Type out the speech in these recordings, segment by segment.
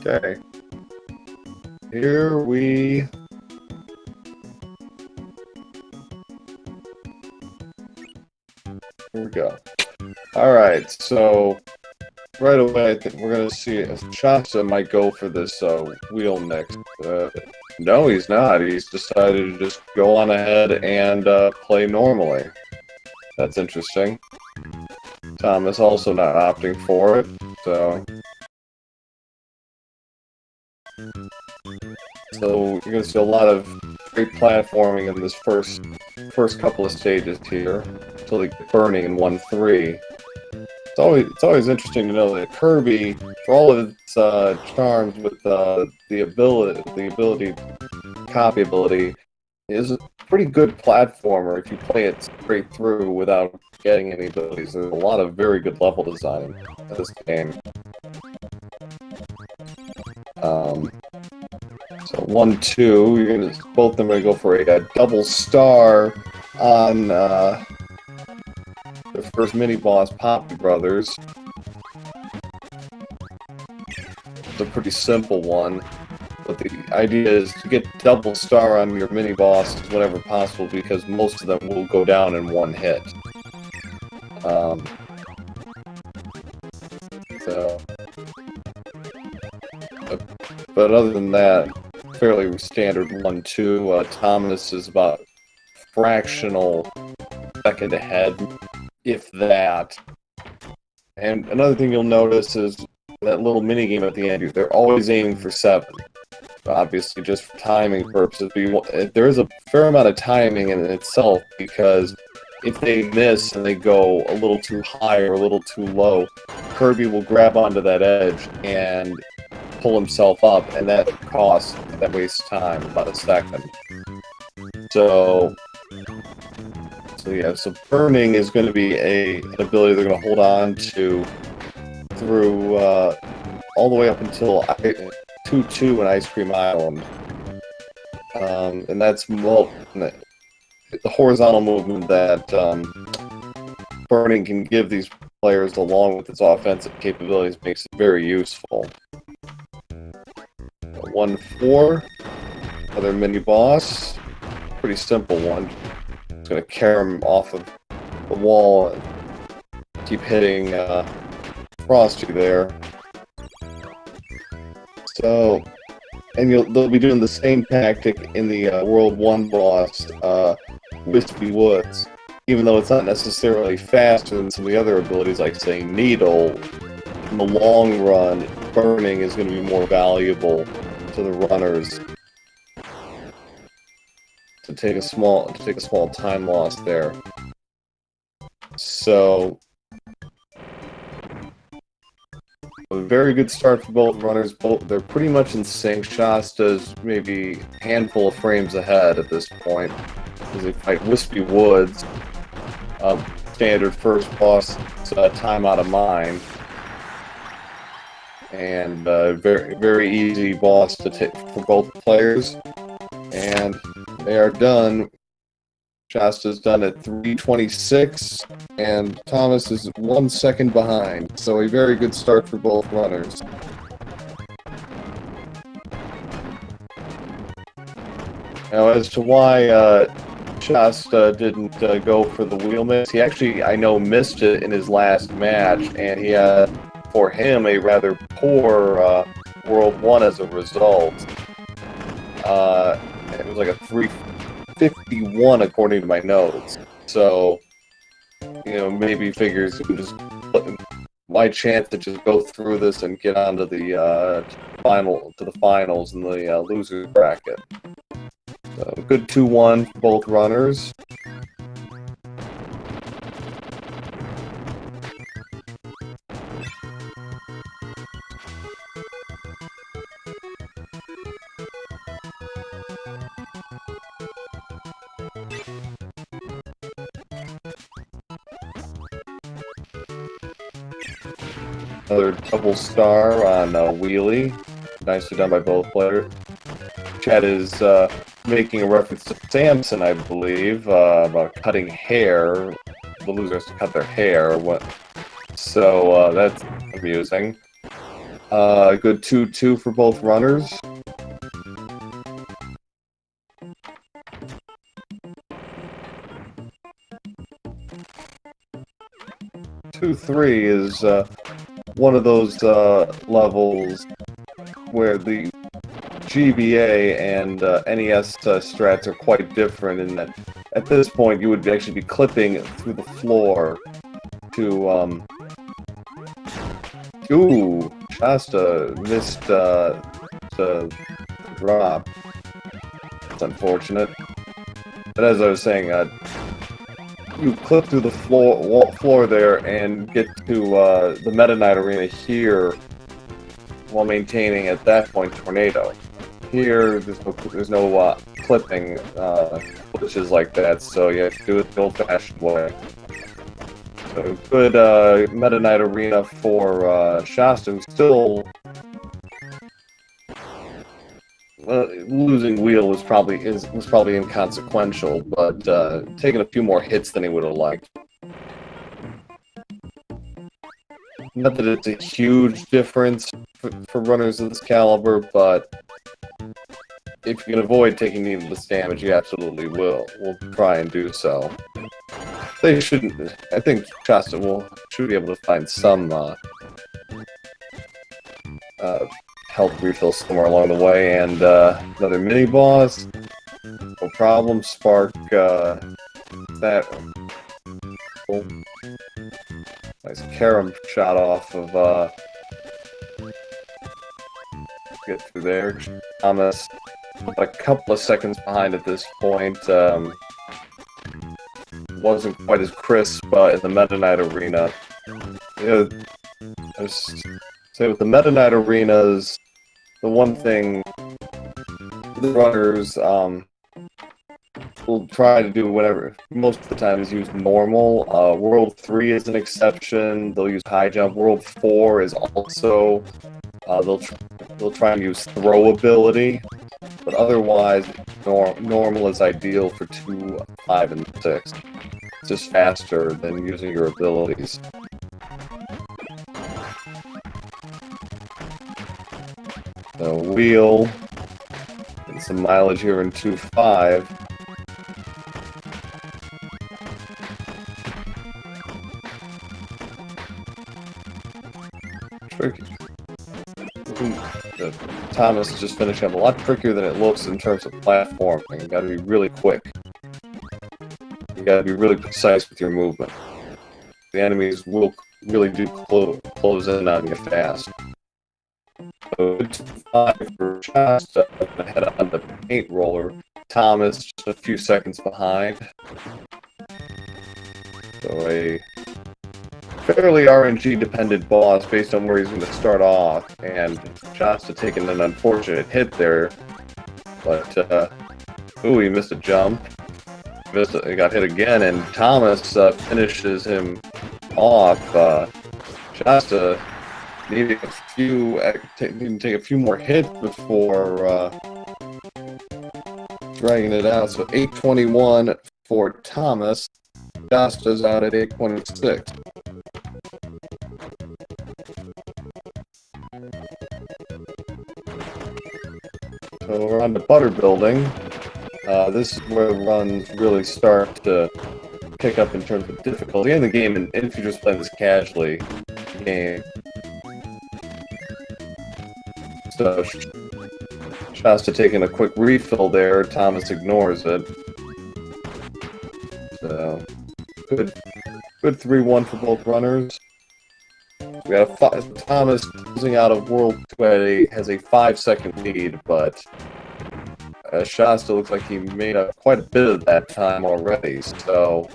Okay. Here we... Here we go. Alright, so... Right away, I think we're gonna see Shasta might go for this wheel next. No, he's not. He's decided to just go on ahead and play normally. That's interesting. Thomas also not opting for it, so... So you're gonna see a lot of great platforming in this first couple of stages here, until they get burning in 1-3. It's always interesting to know that Kirby, for all of its charms with the ability, copy ability, is a pretty good platformer if you play it straight through without getting any abilities. There's a lot of very good level design in this game. So 1-2, both of them are gonna go for a double star on the first mini boss, Poppy Brothers. It's a pretty simple one, but the idea is to get double star on your mini bosses whenever possible, because most of them will go down in one hit. But other than that, fairly standard 1-2. Thomas is about fractional second ahead, if that. And another thing you'll notice is that little mini game at the end. They're always aiming for 7. Obviously, just for timing purposes. There is a fair amount of timing in itself, because if they miss and they go a little too high or a little too low, Kirby will grab onto that edge and pull himself up, and that wastes time, about a second. So burning is going to be an ability they're going to hold on to through all the way up until 2-2 in Ice Cream Island. And that's the horizontal movement that burning can give these players, along with its offensive capabilities, makes it very useful. 1-4, another mini boss. Pretty simple one. It's gonna carry him off of the wall and keep hitting Frosty there. So, and they'll be doing the same tactic in the World 1 boss, Wispy Woods. Even though it's not necessarily faster than some of the other abilities, like, say, NIDL, in the long run, burning is going to be more valuable to the runners to take a small time loss there. So a very good start for both runners. They're pretty much in sync. Shasta's maybe a handful of frames ahead at this point as they fight Wispy Woods. Standard first boss, time out of mind. And very, very easy boss to take for both players. And they are done. Shasta's done at 3:26, and Thomas is 1 second behind. So a very good start for both runners. Now, as to why Shasta didn't go for the wheel miss, he actually, I know, missed it in his last match, and he had, for him, a rather poor World 1 as a result. It was like a 351 according to my notes. So, maybe figures it was just my chance to just go through this and get onto the finals in the losers bracket. So, good 2-1 for both runners. Another double star on Wheelie. Nicely done by both players. Chad is making a reference to Samson, I believe, about cutting hair. The loser has to cut their hair. So that's amusing. Good 2-2 for both runners. Two three is one of those levels where the GBA and NES strats are quite different in that at this point you would actually be clipping through the floor to ooh, Shasta missed the drop. It's unfortunate. But as I was saying, you clip through the floor there and get to the Meta Knight Arena here while maintaining at that point Tornado. Here, there's no clipping glitches like that, so you have to do it the old-fashioned way. So good Meta Knight Arena for Shasta, who's still losing wheel was probably inconsequential, but taking a few more hits than he would have liked. Not that it's a huge difference for runners of this caliber, but if you can avoid taking needless damage, you absolutely will. We'll try and do so. They shouldn't. I think Shasta should be able to find some health refill somewhere along the way, and another mini boss. No problem. Spark that. Cool. Nice carom shot off of. Get through there. Thomas, a couple of seconds behind at this point. Wasn't quite as crisp in the Meta Knight Arena. Yeah, so with the Meta Knight Arenas, the one thing the runners will try to do whatever most of the time is use normal. World 3 is an exception. They'll use high jump. World 4 is also they'll try and use throw ability, but otherwise normal is ideal for 2, 5, and 6. It's just faster than using your abilities. So wheel, and some mileage here in 2.5. Tricky. Thomas is just finishing up a lot trickier than it looks in terms of platforming. You gotta be really quick. You gotta be really precise with your movement. The enemies will really do close in on you fast. So 2.5 for Shasta, ahead on the paint roller. Thomas just a few seconds behind. So a fairly RNG dependent boss based on where he's going to start off, and Shasta taking an unfortunate hit there, but ooh, he missed a jump. He got hit again, and Thomas finishes him off. Shasta needed to take a few more hits before dragging it out. So 8:21 for Thomas. Shasta's out at 8:26. So we're on the butter building. This is where the runs really start to pick up in terms of difficulty in the game, and if you're just playing this casually, game. So Shasta taking a quick refill there. Thomas ignores it. So good 3-1 for both runners. We have Thomas losing out of World 2 has a 5-second lead, but Shasta looks like he made up quite a bit of that time already, so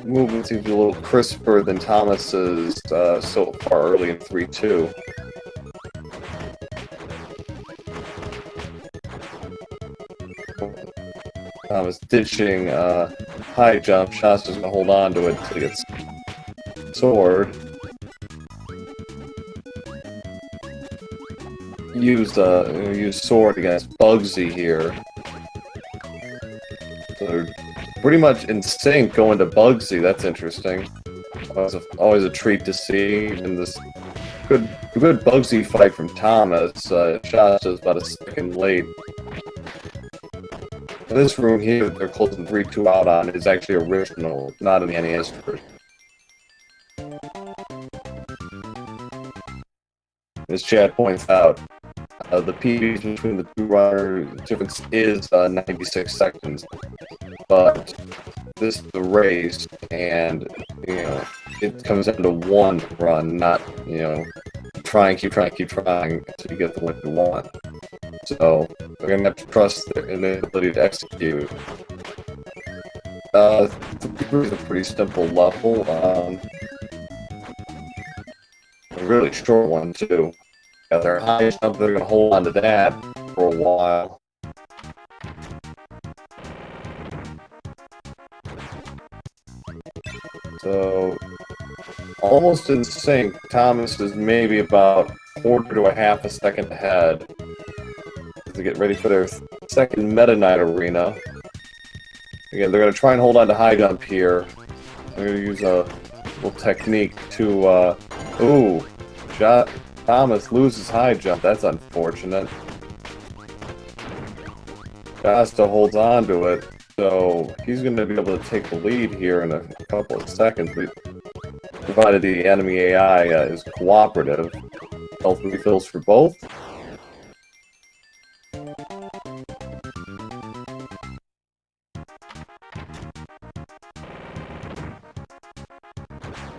movement seems a little crisper than Thomas's so far early in 3-2. Thomas ditching high jump. Shasta's gonna hold on to it until he gets sword. Use sword against Bugsy here. So they're pretty much in sync going to Bugsy. That's interesting. Always a treat to see. And this good Bugsy fight from Thomas. Shasta's about a second late. This room here, they're closing 3-2 out on, is actually original, not in the NES version. As Chad points out, the PBs between the two runners difference is 96 seconds, but this is a race, and it comes down to one run, not keep trying until you get the win you want. So we're gonna have to trust in the ability to execute. The is a pretty simple level. A really short one too. Yeah, they're high jump. They're gonna hold on to that for a while. So almost in sync. Thomas is maybe about 1/4 to a half a second ahead to get ready for their second Meta Knight arena. Again, they're gonna try and hold on to high jump here. They're gonna use a little technique to Thomas loses high jump. That's unfortunate. Shasta holds on to it, so he's going to be able to take the lead here in a couple of seconds, provided the enemy AI is cooperative. Health refills for both.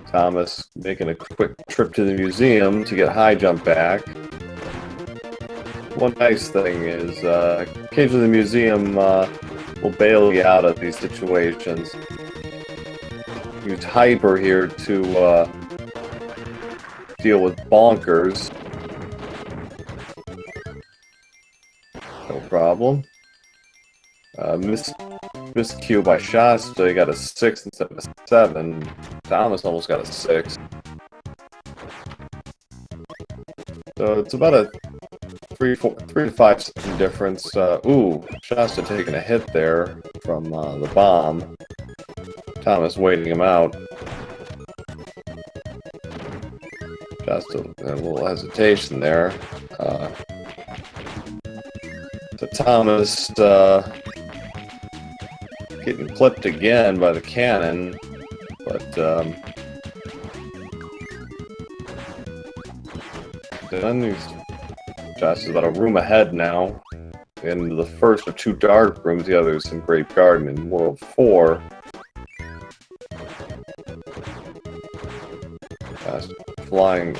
Thomas making a quick trip to the museum to get high jump back. One nice thing is, occasionally the museum will bail you out of these situations. Use Hyper here to deal with bonkers. No problem. Miscue by Shasta, he got a 6 instead of a 7. Thomas almost got a 6. So it's about a 3 to 5 second difference. Shasta taking a hit there from the bomb. Thomas waiting him out. Shasta had a little hesitation there. So Thomas getting clipped again by the cannon, but then Josh is about a room ahead now. In the first of 2 dark rooms, the other is in Great Garden in World 4. Josh flying,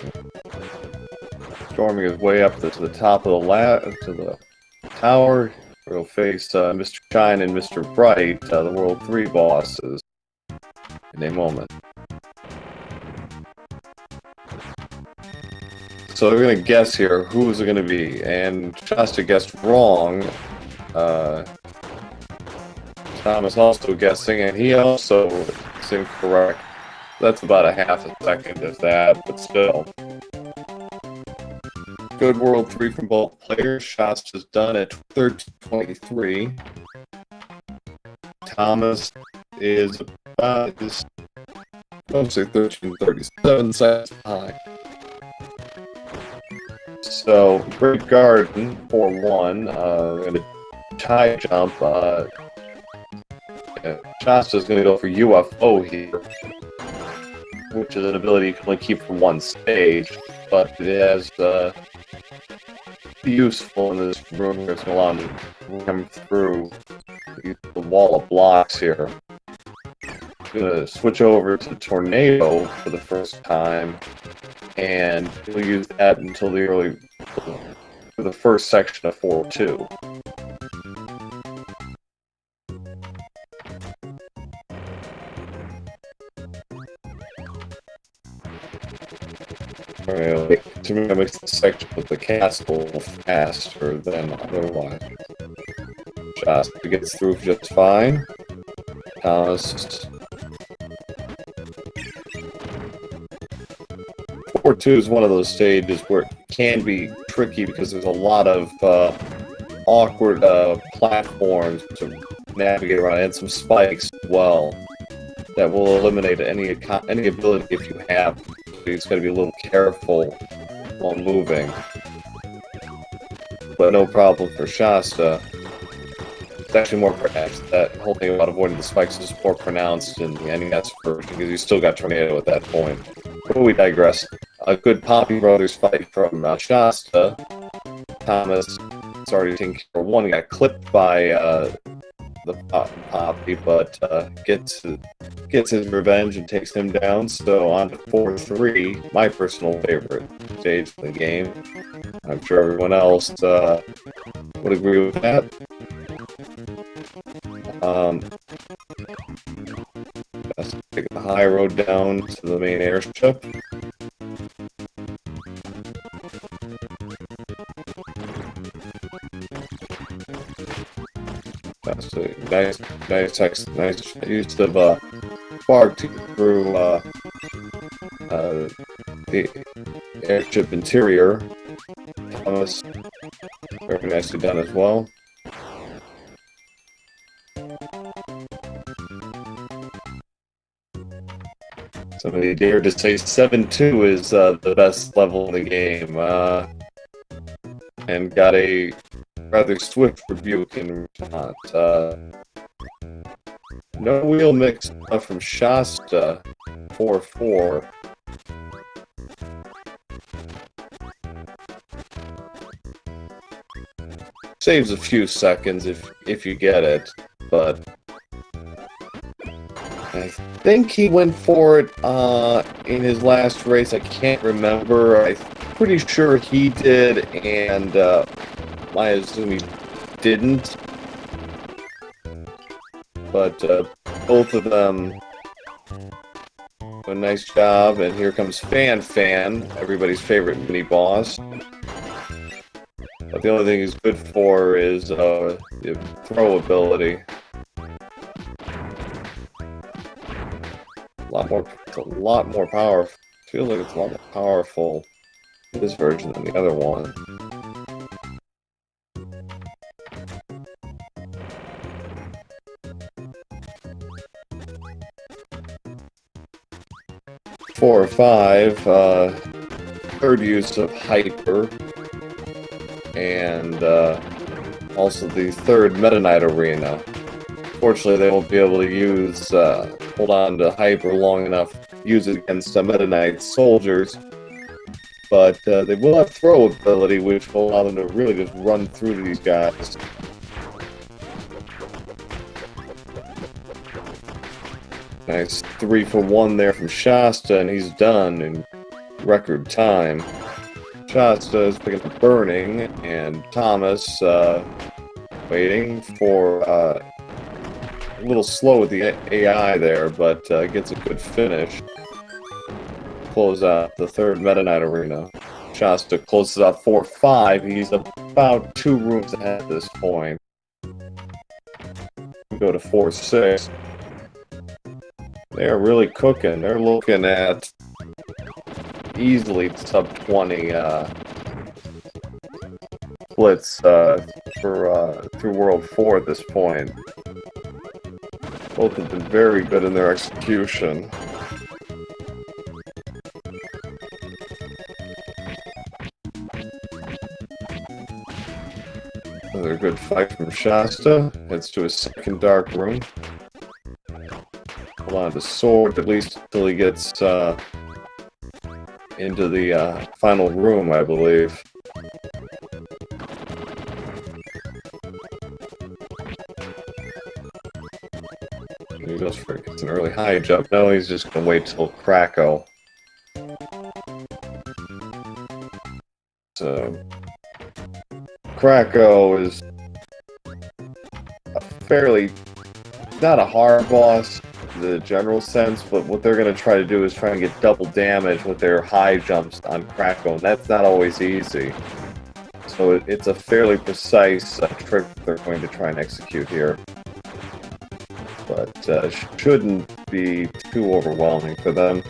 storming his way up to the top of the tower. We'll face Mr. Shine and Mr. Bright, the World 3 bosses, in a moment. So we're gonna guess here who is it gonna be, and Shasta guessed wrong. Thomas also guessing, and he also is incorrect. That's about a half a second, if that, but still. Good World 3 from both players. Shasta's done at 13:23. Thomas is about 13:37 seconds behind. So Great Garden 4-1. Gonna tie jump. Shasta's gonna go for UFO here, which is an ability you can only keep from one stage, but it has useful in this room. It's going to allow him to come through the wall of blocks here. I'm going to switch over to Tornado for the first time, and we'll use that until for the first section of 4-2. To me, that makes the section with the castle faster than otherwise. Shasta gets through just fine. Thomas. 4-2 is one of those stages where it can be tricky because there's a lot of awkward platforms to navigate around, and some spikes as well. that will eliminate any ability if you have. So he's got to be a little careful while moving. But no problem for Shasta. It's actually more pronounced. That whole thing about avoiding the spikes is more pronounced in the NES version because you still got Tornado at that point. But we digress. A good Poppy Brothers fight from Shasta. Thomas is already taking care of one. He got clipped by the Poppy, but gets his revenge and takes him down. So on to 4-3, my personal favorite stage of the game. I'm sure everyone else would agree with that. Let's take the high road down to the main airship. That's a nice use of spark through the airship interior. Thomas, very nicely done as well. Somebody dared to say 7-2 is the best level in the game, and got a rather swift rebuke in response. No wheel mix from Shasta, 4-4. Saves a few seconds if you get it, but I think he went for it in his last race. I can't remember. I'm pretty sure he did, and I assume he didn't. But both of them do a nice job. And here comes Fan, everybody's favorite mini boss. But the only thing he's good for is the throw ability. It's a lot more powerful. Feels like it's a lot more powerful in this version than the other one. Four or five, third use of Hyper, and also the third Meta Knight Arena. Fortunately, they won't be able to use hold on to Hyper long enough to use it against Meta Knight soldiers, but they will have throw ability, which will allow them to really just run through these guys. Nice 3-for-1 there from Shasta, and he's done in record time. Shasta is picking up Burning, and Thomas waiting for a little slow with the AI there, but gets a good finish. Close out the third Meta Knight Arena. Shasta closes out 4-5. He's about 2 rooms ahead at this point. We go to 4-6. They're really cooking. They're looking at easily sub-20 splits through World 4 at this point. Both have been very good in their execution. Another good fight from Shasta. Heads to his second dark room. Hold on to sword at least until he gets into the final room, I believe. He goes for it's an early high jump. No, he's just gonna wait till Krakow. So Krakow is a fairly not a hard boss in the general sense, but what they're going to try to do is try and get double damage with their high jumps on Krakow, and that's not always easy. So it's a fairly precise trick they're going to try and execute here. But shouldn't be too overwhelming for them.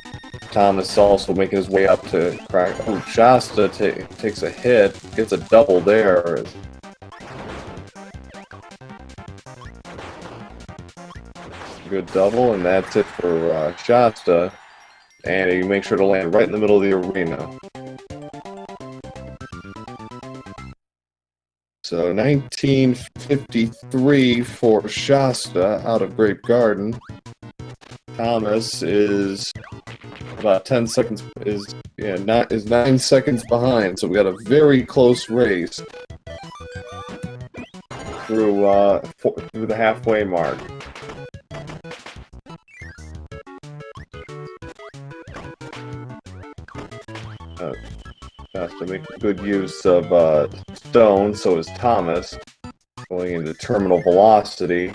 Thomas also making his way up to Krakow. Oh, Shasta takes a hit, gets a double there. Good double, and that's it for Shasta. And you make sure to land right in the middle of the arena. So 1953 for Shasta out of Grape Garden. Thomas is about 10 seconds, is 9 seconds behind, so we got a very close race through the halfway mark. Has to make good use of stone, so is Thomas, going into terminal velocity.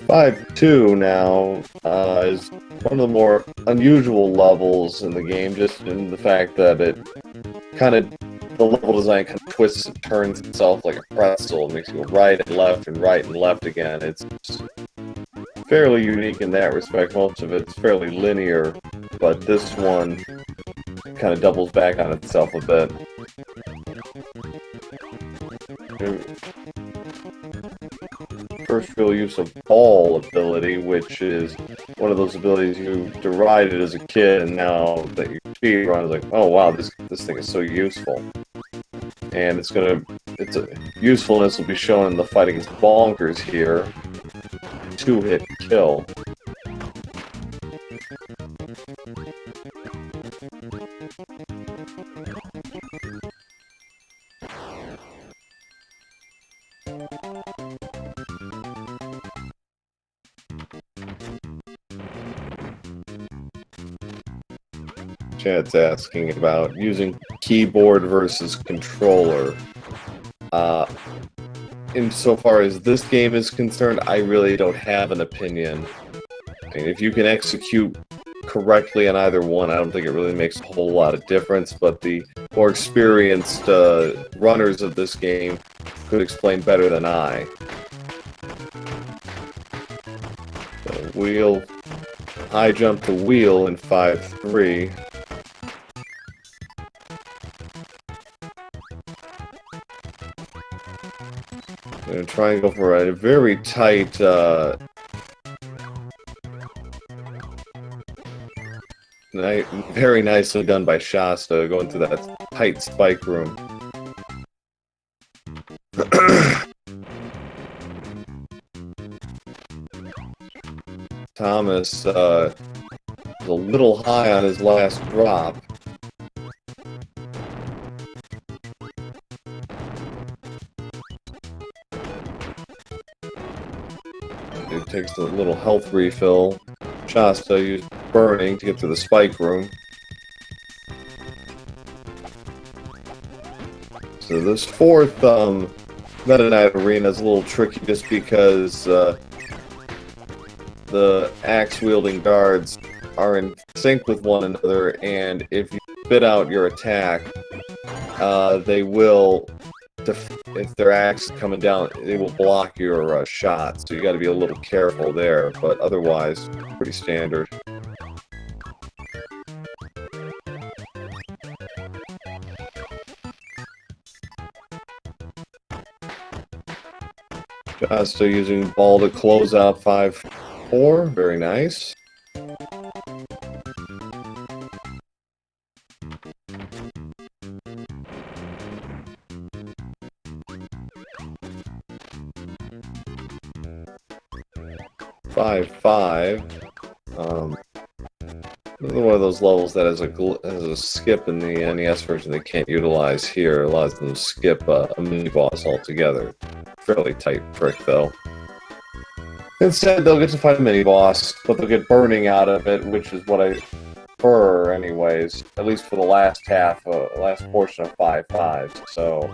(5-2) now is one of the more unusual levels in the game, just in the fact that it kind of, the level design kind of twists and turns itself like a pretzel. It makes you go right and left again. It's fairly unique in that respect. Most of it's fairly linear, but this one kind of doubles back on itself a bit. First real use of ball ability, which is one of those abilities you derided as a kid, and now that you speed run, is like, oh wow, this thing is so useful. And its usefulness will be shown in the fight against Bonkers here. 2-hit kill. Chad's asking about using keyboard versus controller. Insofar as this game is concerned, I really don't have an opinion. I mean, if you can execute correctly on either one, I don't think it really makes a whole lot of difference, but the more experienced runners of this game could explain better than I. So wheel, high jump to wheel in 5-3. I'm going to try and go for a very tight very nicely done by Shasta, going through that tight spike room. Thomas is a little high on his last drop. It takes a little health refill. Shasta used burning to get to the spike room. So this fourth Meta Knight arena is a little tricky just because the axe-wielding guards are in sync with one another, and if you spit out your attack, they will, if their axe is coming down, they will block your shot, so you got to be a little careful there, but otherwise, pretty standard. Still using ball to close out 5-4. Very nice. One of those levels that has a skip in the NES version they can't utilize here. Allows them to skip a mini-boss altogether. Fairly tight trick, though. Instead, they'll get to fight a mini-boss, but they'll get burning out of it, which is what I prefer, anyways. At least for the last half, last portion of 5-5. So.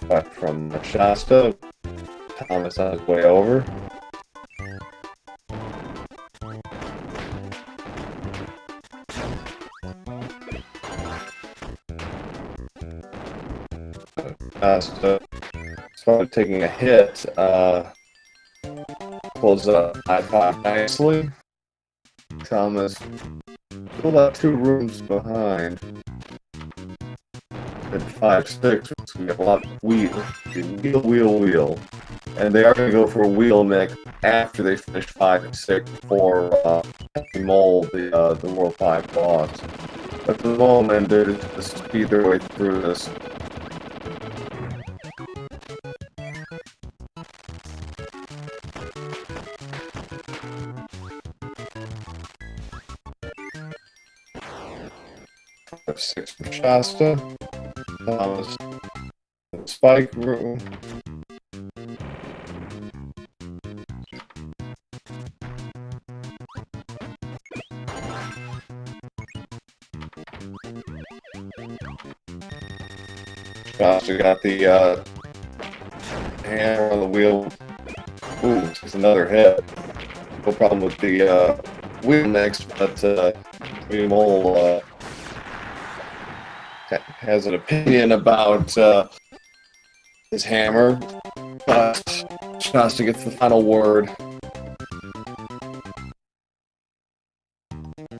Back from Shasta. Thomas on his way over. Shasta despite taking a hit, close up I-5 nicely. Thomas still about 2 rooms behind. At 5-6, so we have a lot of wheel. And they are going to go for a wheel next after they finish 5-6 for Mole, the World 5 boss. At the moment, they're just speed their way through this. Six for Shasta. Thomas. Spike room. Shasta got the hammer on the wheel. Ooh, it's another hit. No problem with the wheel next, but Mole has an opinion about his hammer, but Shasta gets the final word.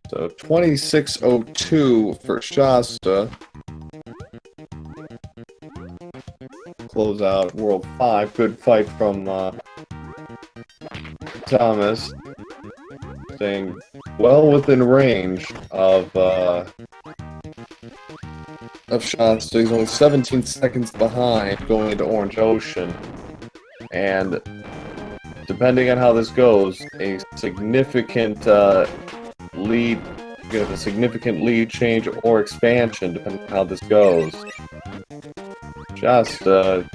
So 26:02 for Shasta. Close out World 5. Good fight from Thomas. Staying well within range of Shasta. He's only 17 seconds behind going into Orange Ocean. And depending on how this goes, a significant lead, a significant lead change or expansion, depending on how this goes. Shasta,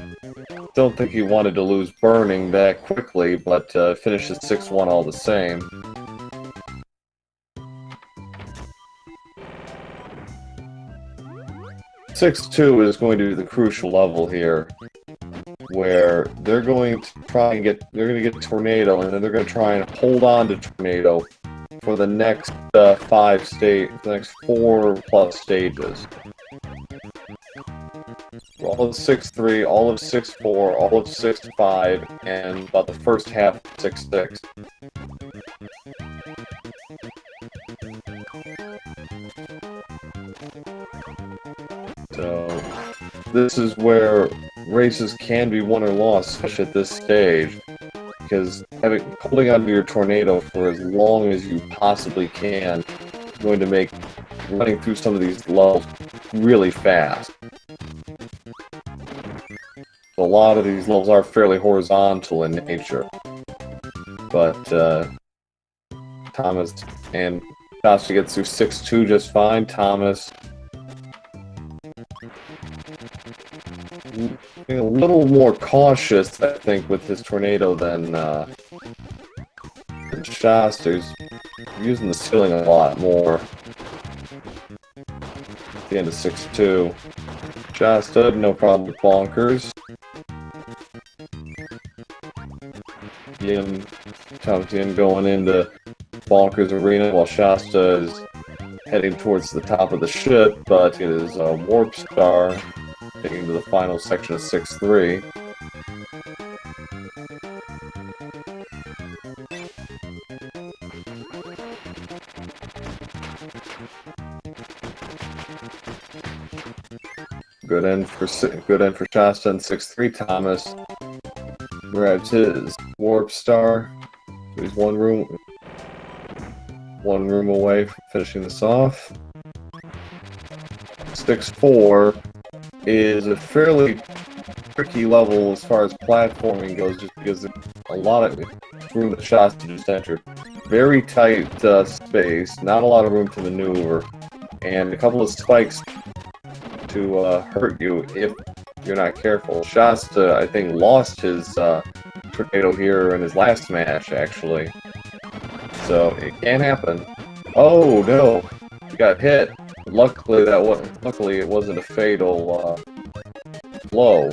don't think he wanted to lose Burning that quickly, but finishes 6-1 all the same. Six-2 is going to be the crucial level here, where they're going to try and get Tornado, and then they're going to try and hold on to Tornado for the next 4+ stages. All of 6-3, all of 6-4, all of 6-5, and about the first half of 6-6. So this is where races can be won or lost, especially at this stage, because holding onto your Tornado for as long as you possibly can is going to make running through some of these levels really fast. A lot of these levels are fairly horizontal in nature, but Thomas and Shasta gets through 6-2 just fine. Thomas being a little more cautious, I think, with his Tornado than Shasta. He's using the ceiling a lot more. At the end of 6-2. Shasta, no problem with Bonkers. Thomas going into Bonkers Arena while Shasta is heading towards the top of the ship, but it is Warp Star taking to the final section of 6-3. Good end for Shasta and 6-3. Thomas grabs his Warp Star. He's one room away from finishing this off. 6-4 is a fairly tricky level as far as platforming goes, just because a lot of room that Shasta just entered. Very tight space, not a lot of room to maneuver, and a couple of spikes to hurt you if you're not careful. Shasta, I think, lost his Tornado here in his last match, actually. So it can happen. Oh no, he got hit. Luckily it wasn't a fatal blow.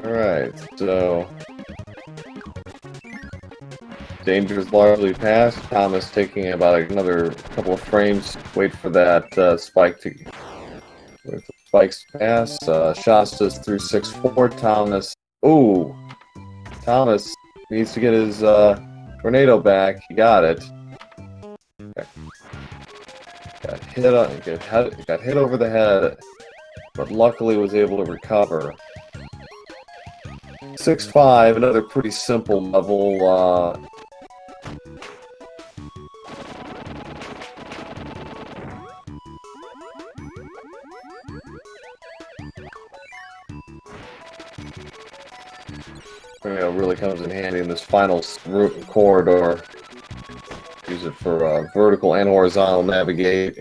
All right, so danger is largely past. Thomas taking about another couple of frames. Wait for that spike to With the spikes pass, Shasta's through 6-4. Thomas. Ooh! Thomas needs to get his tornado back. He got it. Okay. Got hit over the head, but luckily was able to recover. 6-5, another pretty simple level. Really comes in handy in this final corridor. Use it for vertical and horizontal navigate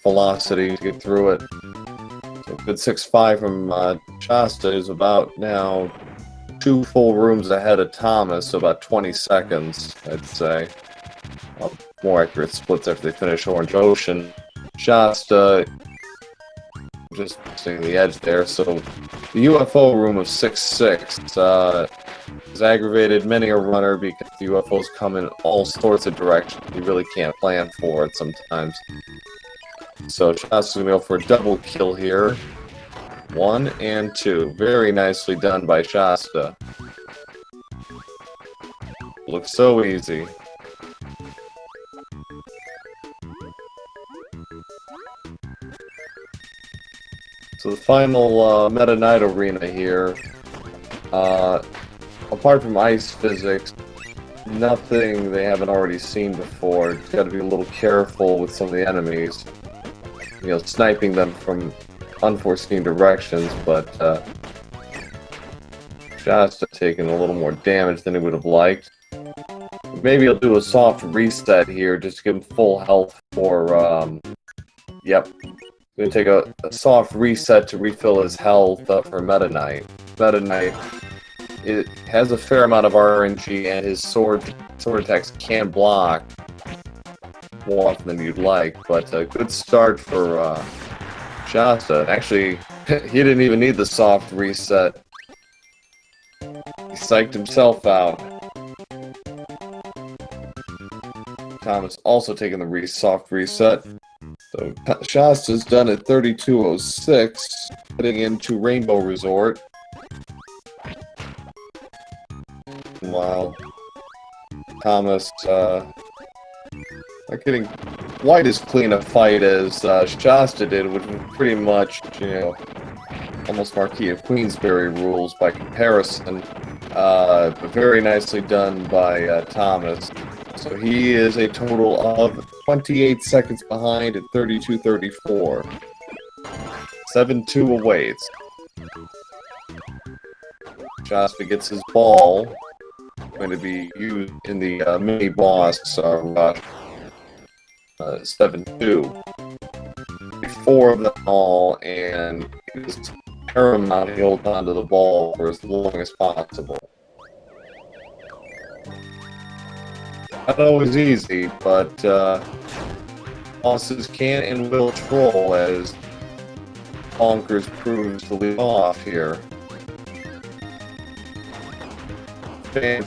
velocity to get through it. So good 6-5 from Shasta is about now 2 full rooms ahead of Thomas, so about 20 seconds, I'd say. More accurate splits after they finish Orange Ocean. Shasta just missing the edge there, so the UFO room of 6-6 has aggravated many a runner because the UFOs come in all sorts of directions. You really can't plan for it sometimes. So Shasta's going to go for a double kill here. 1 and 2. Very nicely done by Shasta. Looks so easy. So the final Meta Knight Arena here. Apart from ice physics, nothing they haven't already seen before. Just got to be a little careful with some of the enemies. You know, sniping them from unforeseen directions, but Shasta taking a little more damage than he would have liked. Maybe he'll do a soft reset here just to give him full health for, yep. Gonna take a soft reset to refill his health for Meta Knight. Meta Knight, it has a fair amount of RNG, and his sword attacks can block more often than you'd like, but a good start for Shasta. Actually, he didn't even need the soft reset. He psyched himself out. Thomas also taking the soft reset. So Shasta's done at 32:06, heading into Rainbow Resort. While Thomas not getting quite as clean a fight as Shasta did, which was pretty much, you know, almost Marquis of Queensberry rules by comparison. But very nicely done by Thomas. So he is a total of 28 seconds behind at 32:34. 7-2 awaits. Shasta gets his ball. Going to be used in the mini boss rush. 7-2. 4 of them all, and it's paramount to hold on to the ball for as long as possible. Not always easy, but bosses can and will troll, as Bonkers proves to lead off here. Fan.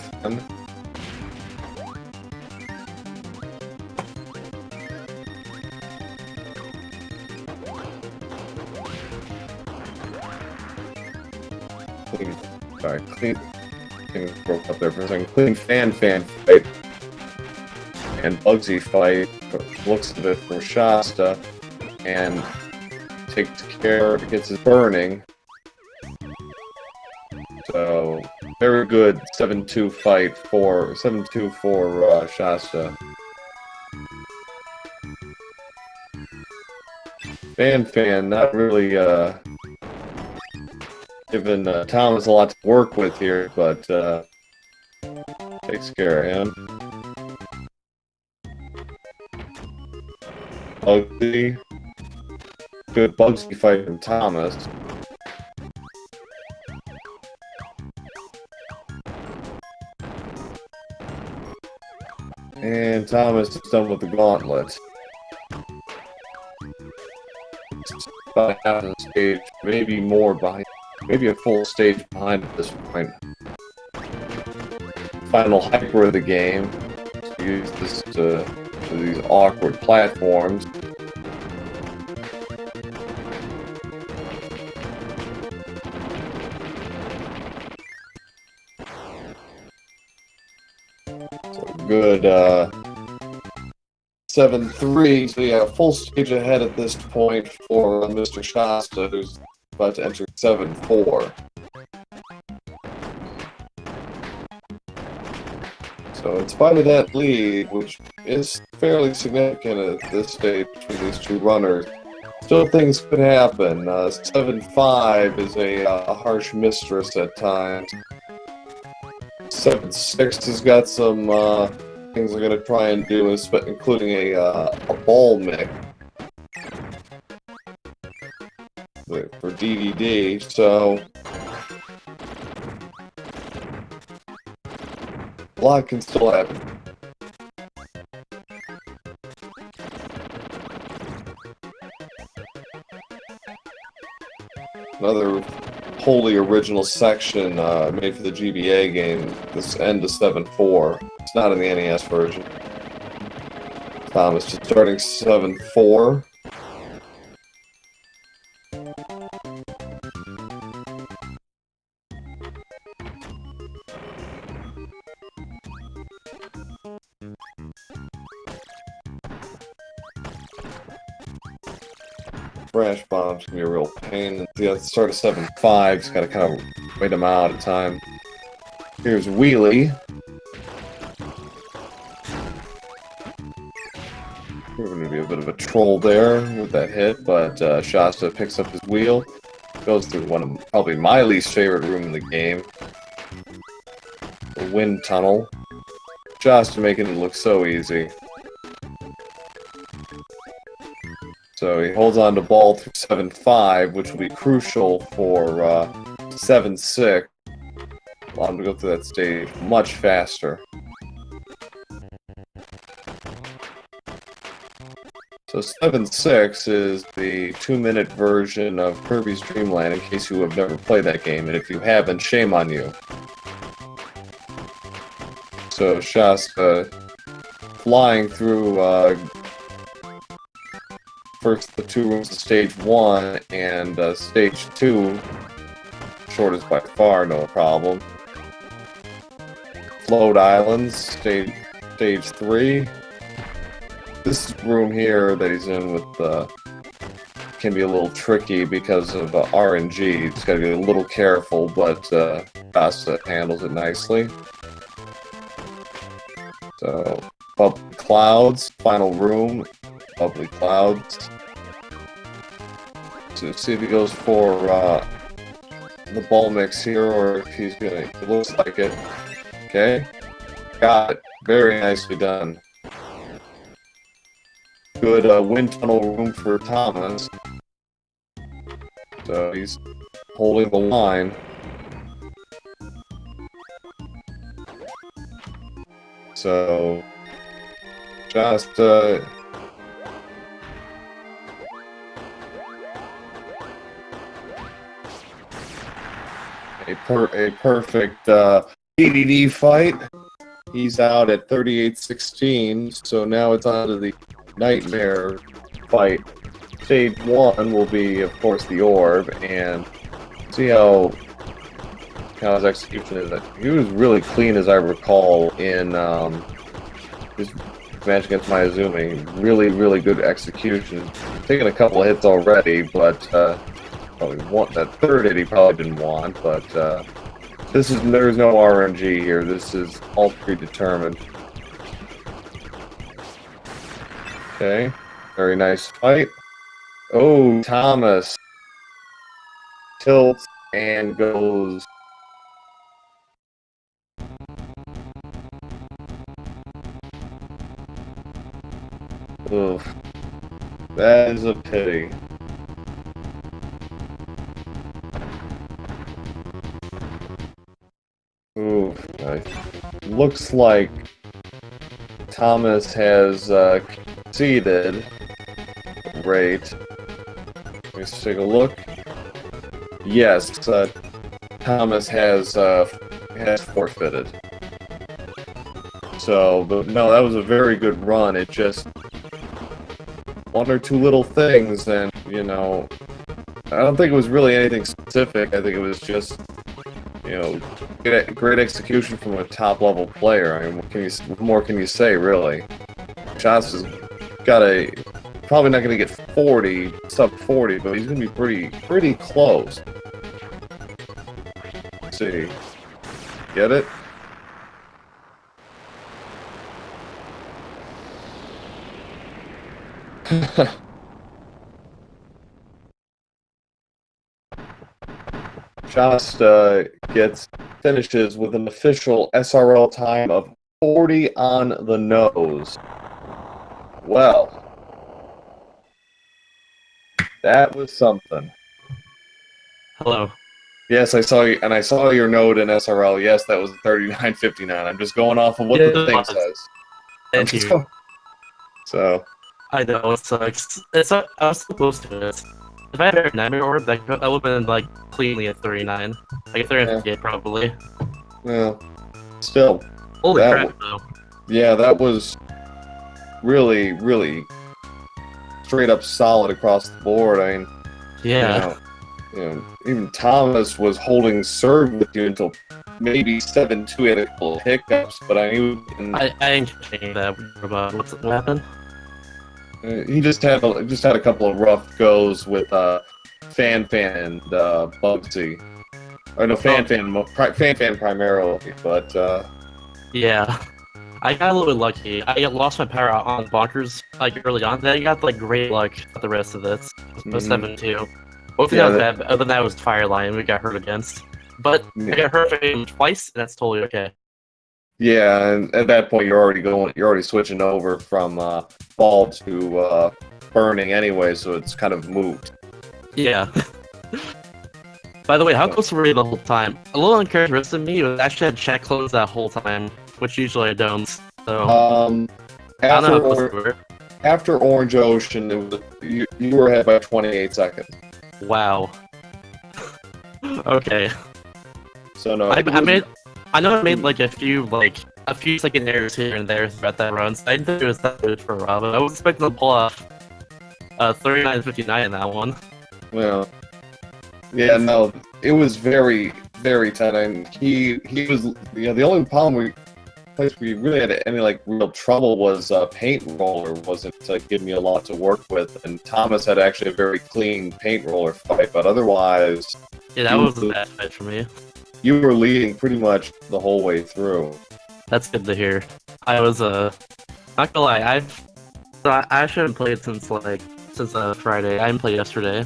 Clean. Things broke up there for a second. Clean fan fight. And Bugsy fight, looks at it for Shasta, and takes care, gets his burning. So, very good 7-2 fight for, 7-2 for Shasta. Fan, not really giving Thomas a lot to work with here, but takes care of him. Bugsy. Good Bugsy fight from Thomas. And Thomas is done with the gauntlet. It's about half of the stage, maybe more behind, maybe a full stage behind at this point. Final hyper of the game. Let's use this to these awkward platforms. good 7-3. So yeah, full stage ahead at this point for Mr. Shasta, who's about to enter 7-4. So in spite of that lead, which is fairly significant at this stage between these two runners, still things could happen. 7-5 is a harsh mistress at times. 7-6 has got some things they're going to try and do, including a ball mix for DDD. So a lot can still happen. Another wholly original section made for the GBA game. This end to 7-4. It's not in the NES version. Thomas just starting 7-4. Crash bombs can be a real pain. Yeah, at the start of 7-5, just gotta kind of wait them out at a time. Here's Wheelie. We're gonna be a bit of a troll there with that hit, but Shasta picks up his wheel, goes through one of probably my least favorite room in the game, the wind tunnel. Shasta making it look so easy. So he holds on to ball through 7-5, which will be crucial for 7-6. Allow him to go through that stage much faster. So 7-6 is the 2-minute version of Kirby's Dream Land, in case you have never played that game, and if you haven't, shame on you. So Shasta flying through first the two rooms of stage 1 and stage 2, shortest by far, no problem. Float Islands, stage 3. This room here that he's in with can be a little tricky because of RNG. Just gotta be a little careful, but Shasta handles it nicely. So, Bubbly Clouds, final room, Bubbly Clouds. So see if he goes for the ball mix here, or if he's gonna. It looks like it. Okay, got it. Very nicely done. Good wind tunnel room for Thomas. So he's holding the line. So just a perfect DDD fight. He's out at 38-16, so now it's on to the Nightmare fight. Stage 1 will be, of course, the orb, and see how his execution is. He was really clean, as I recall, in his match against Mayazumi. Really, really good execution. Taken a couple of hits already, but probably that third hit he probably didn't want, but there's no RNG here. This is all predetermined. Okay, very nice fight. Oh, Thomas tilts and goes. Oof, that is a pity. Oof, looks like Thomas has conceded. Great. Let's take a look. Yes, Thomas has forfeited. So, but no, that was a very good run. It just one or two little things, and you know, I don't think it was really anything specific. I think it was just great execution from a top-level player. I mean, what more can you say, really? Shots has got probably not going to get 40, sub 40, but he's going to be pretty close. Let's see. Get it? Jost finishes with an official SRL time of 40 on the nose. Well, that was something. Hello. Yes, I saw you, and I saw your note in SRL. Yes, that was 39.59. I'm just going off of what the thing says. Thank you. So. I know, it sucks. I was so close to it. If I had a nightmare orb, that would have been like cleanly at 39. Like a 38 probably. Well, still. Holy crap, though. Yeah, that was really, really straight up solid across the board. I mean, yeah. Even Thomas was holding serve with you until maybe 7-2 had a couple of hiccups, but I knew. I ain't changing that about what happened. He just had a couple of rough goes with Fan and Bugsy. Or no, Fan primarily, but yeah. I got a little bit lucky. I lost my power on Bonkers like early on. Then I got like great luck for the rest of this. It was 7-2. Both of that was bad, other than that was Fireline we got hurt against. But I got hurt for him twice, and that's totally okay. Yeah, and at that point you're already switching over from ball to burning anyway, so it's kind of moot. Yeah. By the way, how close were you the whole time? A little uncharacteristic of me was actually had chat closed that whole time, which usually I don't. So I don't know how close we were. After Orange Ocean, you were ahead by 28 seconds. Wow. Okay. So no, I know I made like a few second errors here and there throughout that run. So I didn't think it was that good for a while, but I was expecting to pull off 39-59 in that one. Well, yeah, no, it was very, very tight. And he was the only place we really had any like real trouble was paint roller wasn't giving me a lot to work with, and Thomas had actually a very clean paint roller fight, but otherwise, yeah, that was a bad fight for me. You were leading pretty much the whole way through. That's good to hear. I was not gonna lie, I actually haven't played since Friday. I didn't play yesterday.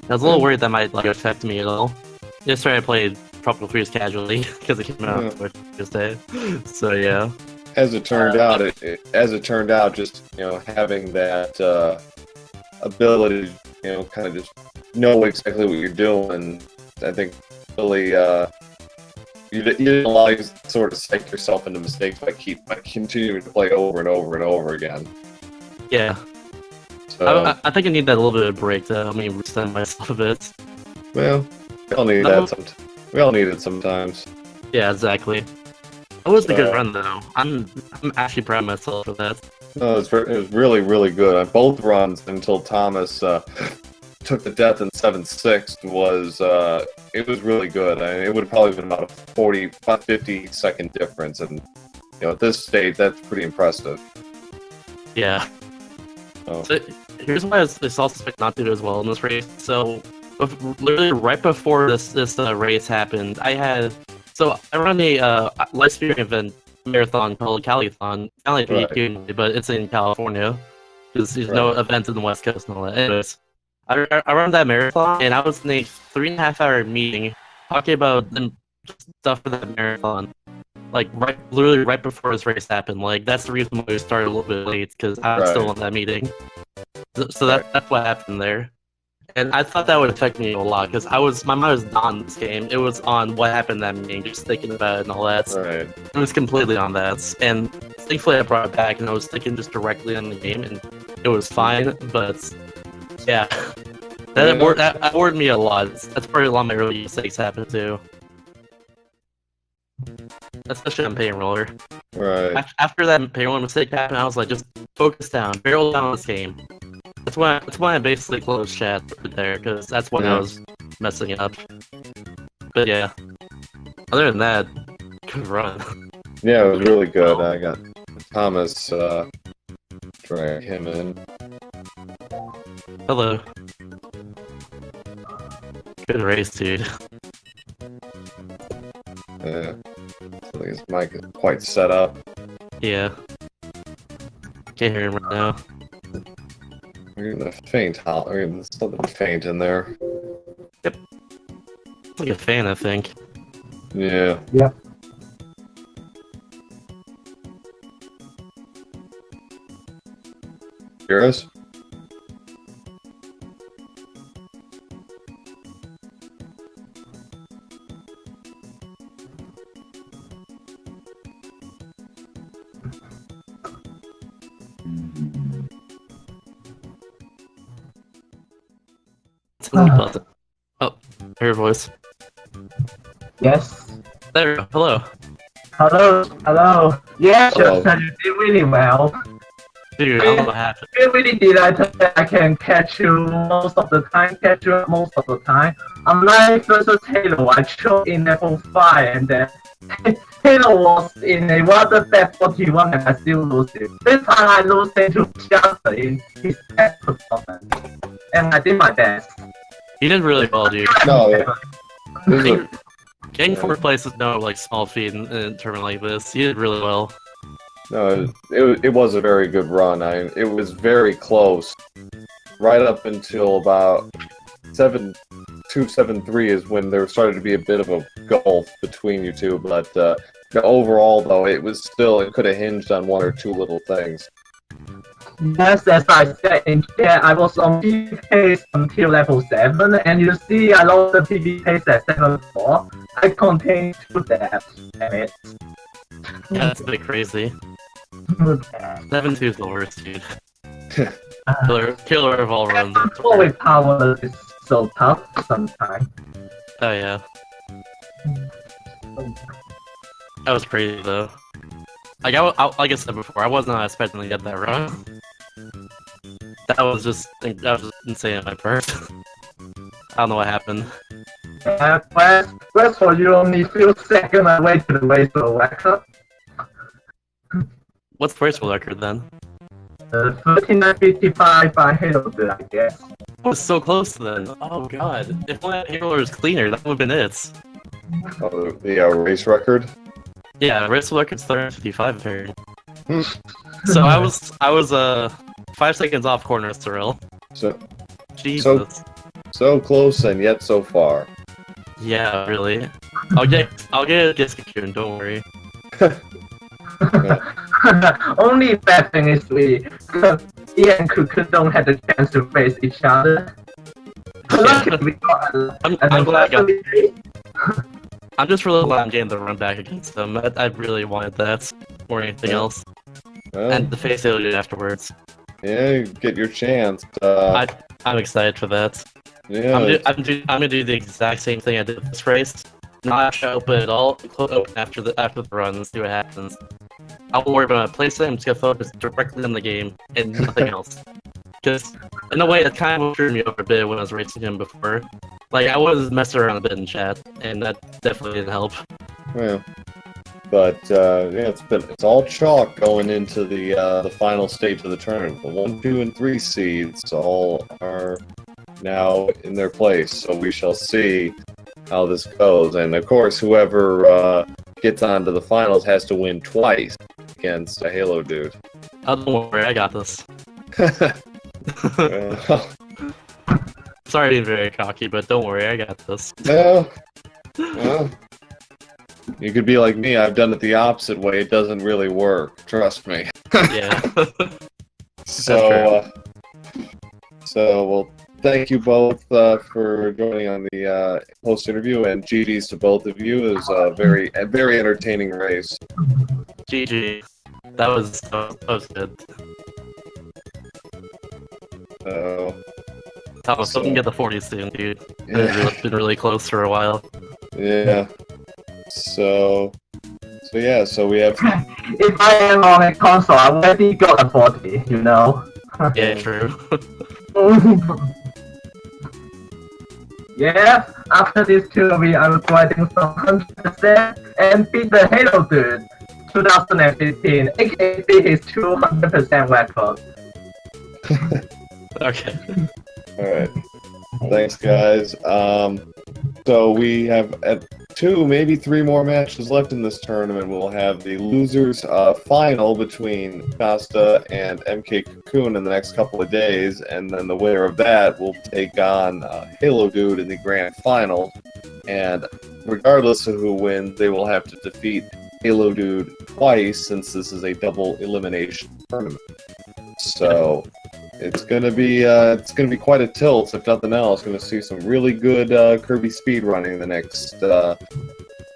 I was a little worried that might affect me at all. Yesterday I played Tropical Freeze casually because it came out on Tuesday. So yeah. As it turned out, just having that ability, kind of just know exactly what you're doing. I think really, you didn't allow you to sort of psych yourself into mistakes by continuing to play over and over and over again. Yeah. So, I think I need that a little bit of break to help me reset myself a bit. Well, we all need that sometimes. We all need it sometimes. Yeah, exactly. It was a good run though. I'm actually proud of myself for that. No, it was really, really good on both runs until Thomas took the death in 7-6. It was really good. I mean, it would have probably been about a 50-second difference, and at this stage, that's pretty impressive. Yeah. So here's why I also expect not to do as well in this race. So literally right before this race happened, I run a live streaming event marathon called Calithon, kind of like PQ, but it's in California because there's no events in the West Coast and all that. Anyways, I run that marathon, and I was in a 3.5-hour meeting talking about stuff for that marathon. Like literally right before this race happened. Like that's the reason why we started a little bit late because I was still in that meeting. So that's what happened there. And I thought that would affect me a lot because my mind was not on this game. It was on what happened in that meeting, just thinking about it and all that. Right. It was completely on that. And thankfully I brought it back and I was thinking just directly on the game and it was fine. But yeah, that worried me a lot. That's probably a lot of my early mistakes happened too. Especially on Paint Roller. Right. After that Paint Roller mistake happened, I was like, just focus down, barrel down on this game. That's why I basically closed chat there, because that's when I was messing up. But yeah. Other than that, good run. Yeah, it was really good. I got Thomas drag him in. Hello. Good race, dude. Yeah. I think his mic is quite set up. Yeah. Can't hear him right now. We're gonna faint. We're gonna something faint in there. Yep. Like a fan, I think. Yeah. Yep. Hear us? It's really button. Oh, hear your voice. Yes. There we go. Hello. Hello. Hello. Yeah, Hello. Justin, you did really well. Dude, I don't know what happened. You really delighted that I can catch you most of the time, catch you most of the time. Unlike versus Halo, I chose in level 5 and then Halo was in a rather bad 41 and I still lose it. This time I lose it to Justin in his best performance. And I did my best. You did really well, dude. No. This is Getting 4th place is no like small feat in a tournament like this. You did really well. it was a very good run. It was very close. Right up until about 7-2-7-3 is when there started to be a bit of a gulf between you two, but overall though it could have hinged on one or two little things. Yes, as I said in chat, I was on PvP pace until level 7, and you see I lost the PvP pace at 7-4. I contained 2 deaths, damn it. Yeah, that's a bit crazy. 7-2 is the worst, dude. Killer of all runs. Control with power is so tough sometimes. Oh yeah. That was crazy though. Like like I said before, I was not expecting to get that run. That was just insane on my part. I don't know what happened. Whereas for you only few seconds away to the race to record. What's the race record then? 39.55 by Halo, I guess. I was so close then. Oh god. If only Halo was cleaner, that would have been it. Oh, the race record? Yeah, race record's 355 apparently. So I was 5 seconds off corner Cyril. So Jesus. so close and yet so far. Yeah, really. I'll get a disc cocoon, don't worry. Only bad thing is Ian and Cocoon don't have the chance to face each other. Luckily, we got I'm glad I'm just really glad I'm getting the run back against them. I really wanted that more than anything else. Well, And the face they did afterwards. yeah, you get your chance. I'm excited for that. Yeah, I'm gonna do the exact same thing I did this race. Not show open at all. Open after the run and see what happens. I won't worry about my placement. I'm just gonna focus directly on the game and nothing else. Because in a way, it kind of threw me over a bit when I was racing him before. Like I was messing around a bit in chat, and that definitely didn't help. yeah. But yeah, it's all chalk going into the final stage of the tournament. The 1, 2, and 3 seeds all are now in their place, so we shall see how this goes. And of course, whoever gets onto the finals has to win twice against a Halo dude. Oh, don't worry, I got this. Well, Sorry being very cocky, but don't worry, I got this. well, you could be like me. I've done it the opposite way. It doesn't really work. Trust me. Yeah. So, well, thank you both for joining on the post interview, and GG's to both of you. It was a very entertaining race. GG. That was good. Thomas, So- hope you can get the 40 soon, dude. Yeah. It's been really close for a while. Yeah. So yeah. So we have. If I am on a console, I already got a 40, you know. Yeah, true. Yeah, after this Kirby, I'm grinding some 100% and beat the Halo dude 2015, aka beat his 200% record. Okay. Alright. Thanks, guys. So we have two, maybe three more matches left in this tournament. We'll have the losers final between Shasta and MK Cocoon in the next couple of days, and then the winner of that will take on Halo Dude in the grand final. And regardless of who wins, they will have to defeat Halo Dude twice, since this is a double elimination tournament. So it's gonna be quite a tilt, if nothing else. Gonna see some really good Kirby speedrunning the next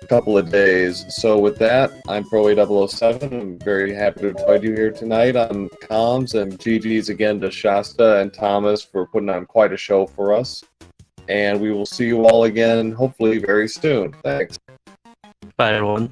couple of days. So with that, I'm Pro8007. I'm very happy to join you here tonight on comms, and GG's again to Shasta and Thomas for putting on quite a show for us. And we will see you all again, hopefully very soon. Thanks. Bye, everyone.